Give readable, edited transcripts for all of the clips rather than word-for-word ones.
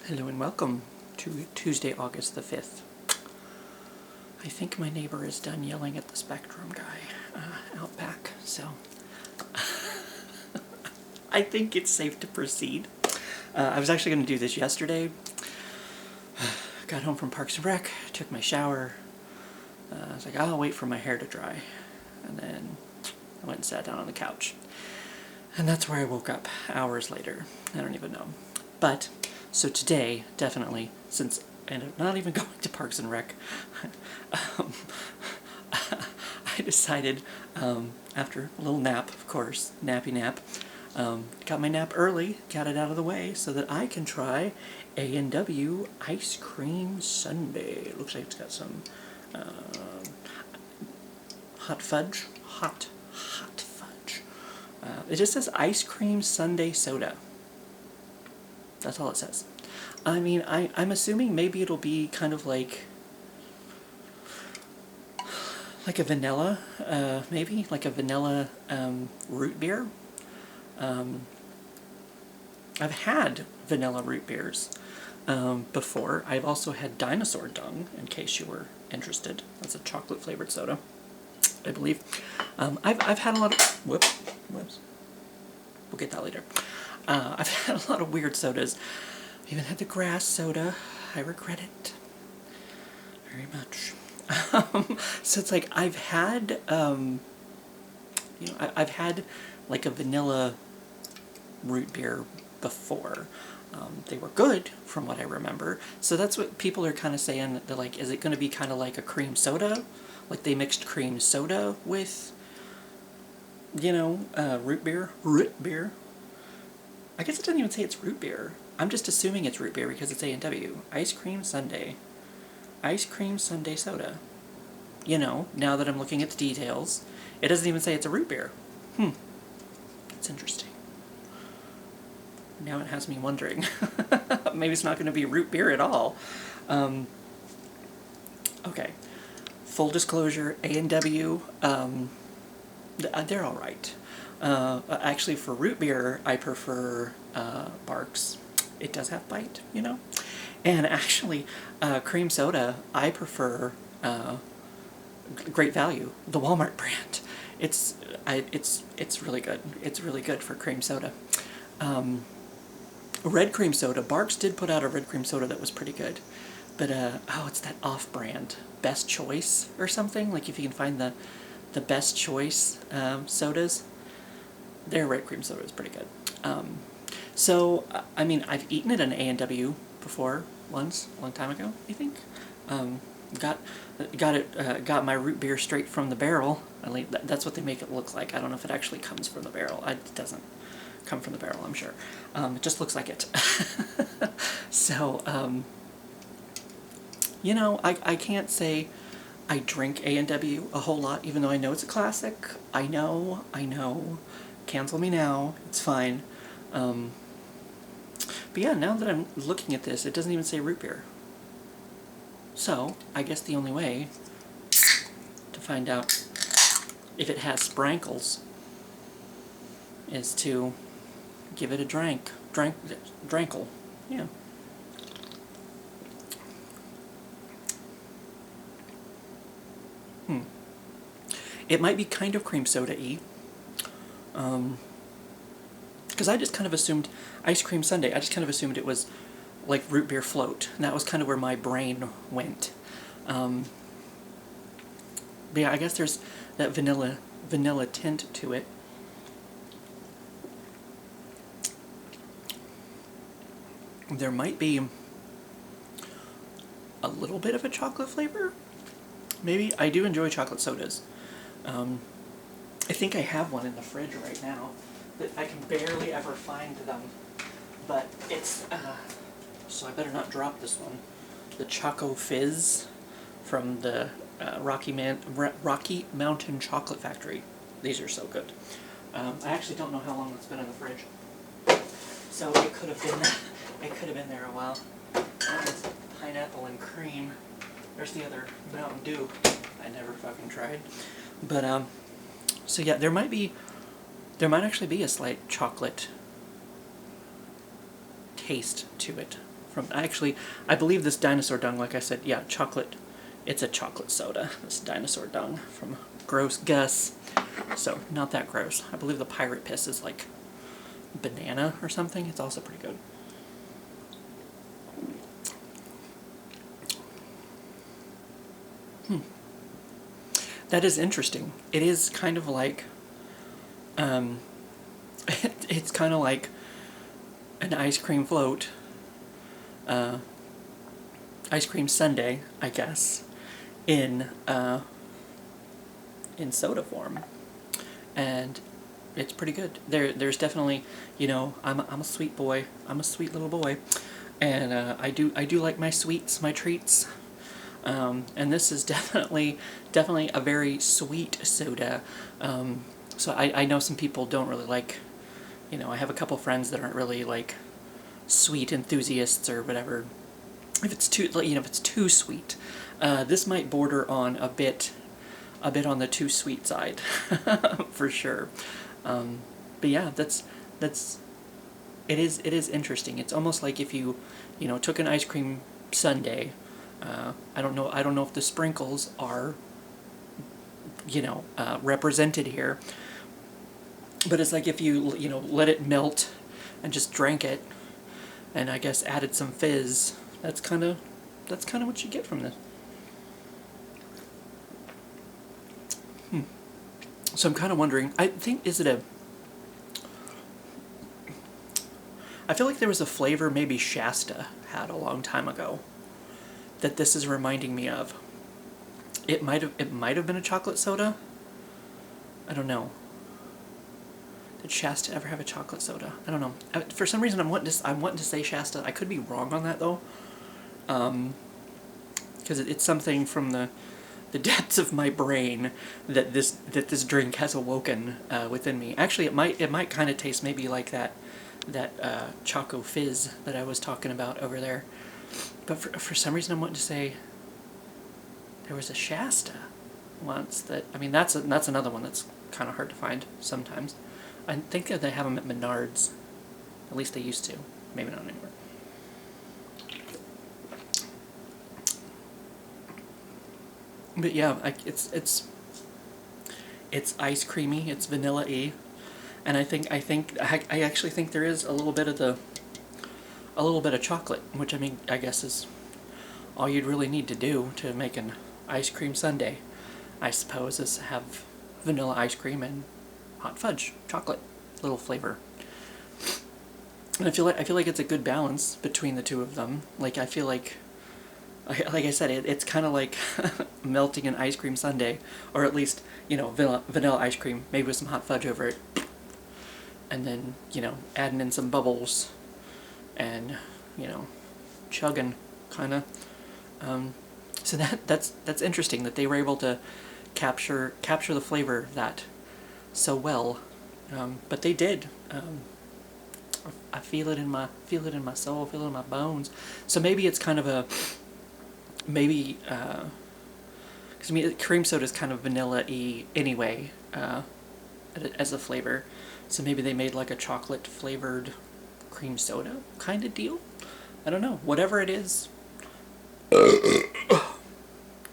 Hello and welcome to Tuesday, August the 5th. I think my neighbor is done yelling at the Spectrum guy out back, so I think it's safe to proceed. I was actually going to do this yesterday. Got home from Parks and Rec, took my shower. I was like, I'll wait for my hair to dry. And then I went and sat down on the couch. And that's where I woke up hours later. I don't even know. But so today, definitely, since I ended up not even going to Parks and Rec, I decided, after a little nap, of course, nappy nap, got my nap early, got it out of the way, so that I can try W Ice Cream Sundae. It looks like it's got some hot fudge. It just says Ice Cream Sundae Soda. That's all it says. I mean, I'm assuming maybe it'll be kind of like a vanilla, maybe? Like a vanilla root beer. I've had vanilla root beers before. I've also had dinosaur dung, in case you were interested. That's a chocolate-flavored soda, I believe. I've had a lot of... Whoops. We'll get that later. I've had a lot of weird sodas. I even had the grass soda. I regret it very much. So it's like I've had, I've had like a vanilla root beer before. They were good from what I remember. So that's what people are kind of saying. They're like, is it going to be kind of like a cream soda? Like they mixed cream soda with, root beer? Root beer? I guess it doesn't even say it's root beer. I'm just assuming it's root beer because it's A&W. Ice Cream Sundae. Ice Cream Sundae soda. Now that I'm looking at the details, it doesn't even say it's a root beer. It's interesting. Now it has me wondering. Maybe it's not going to be root beer at all. Okay. Full disclosure, A&W, they're all right. Actually, for root beer, I prefer Barks. It does have bite, And actually, cream soda, I prefer Great Value, the Walmart brand. It's really good. It's really good for cream soda. Red cream soda. Barks did put out a red cream soda that was pretty good. But, it's that off-brand. Best Choice or something. Like, if you can find the Best Choice sodas, their red cream soda is pretty good. So, I mean, I've eaten it in A&W before, once, a long time ago, I think. Got my root beer straight from the barrel. At least that's what they make it look like. I don't know if it actually comes from the barrel. It doesn't come from the barrel, I'm sure. It just looks like it. So, I can't say I drink A&W a whole lot, even though I know it's a classic. I know. Cancel me now. It's fine. But yeah, now that I'm looking at this, it doesn't even say root beer. So, I guess the only way to find out if it has sprankles is to give it a drankle. Yeah. It might be kind of cream soda-y. Because I just kind of assumed Ice Cream Sundae, I just kind of assumed it was like root beer float. And that was kind of where my brain went. But yeah, I guess there's that vanilla tint to it. There might be a little bit of a chocolate flavor. Maybe. I do enjoy chocolate sodas. I think I have one in the fridge right now that I can barely ever find them, but it's, so I better not drop this one. The Choco Fizz from the Rocky Mountain Chocolate Factory. These are so good. I actually don't know how long it's been in the fridge, so it could have been there a while. That's pineapple and cream. There's the other Mountain Dew I never fucking tried. But, so yeah, there might actually be a slight chocolate taste to it from. Actually, I believe this dinosaur dung, like I said, yeah, chocolate. It's a chocolate soda. This dinosaur dung from Gross Gus. So not that gross. I believe the pirate piss is like banana or something. It's also pretty good. That is interesting. It is kind of like, it's kind of like an ice cream float, ice cream sundae, I guess, in soda form, and it's pretty good. There's definitely, you know, I'm a sweet boy. I'm a sweet little boy, and I do like my sweets, my treats. And this is definitely a very sweet soda. So I know some people don't really like, you know, I have a couple friends that aren't really like sweet enthusiasts or whatever. If it's too, you know, if it's too sweet, this might border on a bit on the too sweet side, for sure. But yeah, it is interesting. It's almost like if you know, took an ice cream sundae. I don't know if the sprinkles are, you know, represented here, but it's like if you know, let it melt and just drank it, and I guess added some fizz. That's kind of what you get from this. So I'm kind of wondering. I think I feel like there was a flavor maybe Shasta had a long time ago that this is reminding me of. It might have been a chocolate soda. I don't know. Did Shasta ever have a chocolate soda? I don't know. For some reason, I'm wanting to say Shasta. I could be wrong on that though, because it's something from the depths of my brain that this drink has awoken within me. Actually, it might kind of taste maybe like that Choco Fizz that I was talking about over there. But for some reason, I'm wanting to say there was a Shasta once that, I mean, that's another one that's kind of hard to find sometimes. I think that they have them at Menards. At least they used to. Maybe not anymore. But yeah, it's ice creamy. It's vanilla-y, and I actually think there is a little bit of chocolate, which, I mean, I guess is all you'd really need to do to make an ice cream sundae, I suppose, is have vanilla ice cream and hot fudge chocolate little flavor. And I feel like it's a good balance between the two of them. Like, I feel like I said, it's kind of like melting an ice cream sundae, or at least, you know, vanilla ice cream, maybe with some hot fudge over it, and then, you know, adding in some bubbles and, you know, chugging, kind of. So that's interesting that they were able to capture the flavor of that so well, but they did. I feel it in my soul, feel it in my bones. So maybe it's kind of a because I mean, cream soda is kind of vanilla-y anyway, as a flavor. So maybe they made like a chocolate flavored cream soda kind of deal. I don't know. Whatever it is,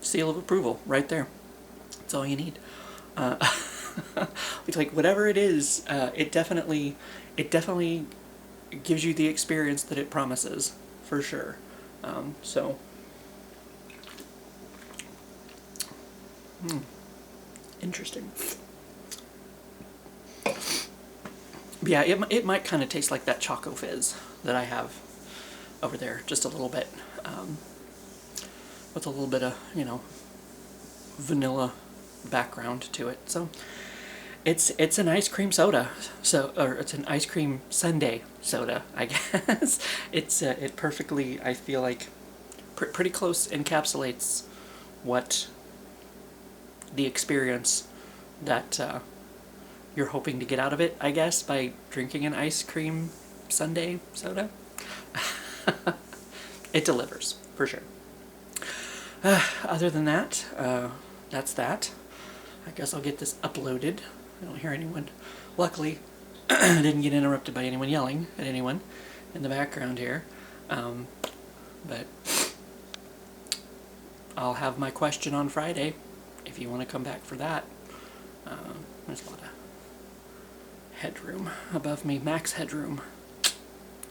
seal of approval right there. That's all you need. It's like, whatever it is, it definitely gives you the experience that it promises, for sure. So, interesting. But yeah, it might kind of taste like that Choco Fizz that I have over there, just a little bit, with a little bit of, you know, vanilla background to it. So it's an ice cream soda, or it's an ice cream sundae soda, I guess. It perfectly, I feel like, pretty close encapsulates what the experience that you're hoping to get out of it, I guess, by drinking an ice cream sundae soda. It delivers, for sure. Other than that, that's that. I guess I'll get this uploaded. I don't hear anyone. Luckily, I didn't get interrupted by anyone yelling at anyone in the background here. But I'll have my question on Friday if you want to come back for that. There's a lot of headroom above me, max headroom.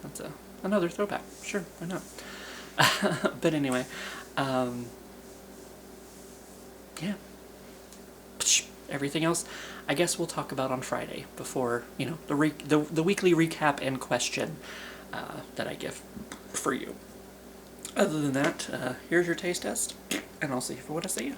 That's another throwback. Sure, why not? But anyway, yeah. Everything else, I guess we'll talk about on Friday before, you know, the weekly recap and question that I give for you. Other than that, here's your taste test, and I'll see you for what I see you.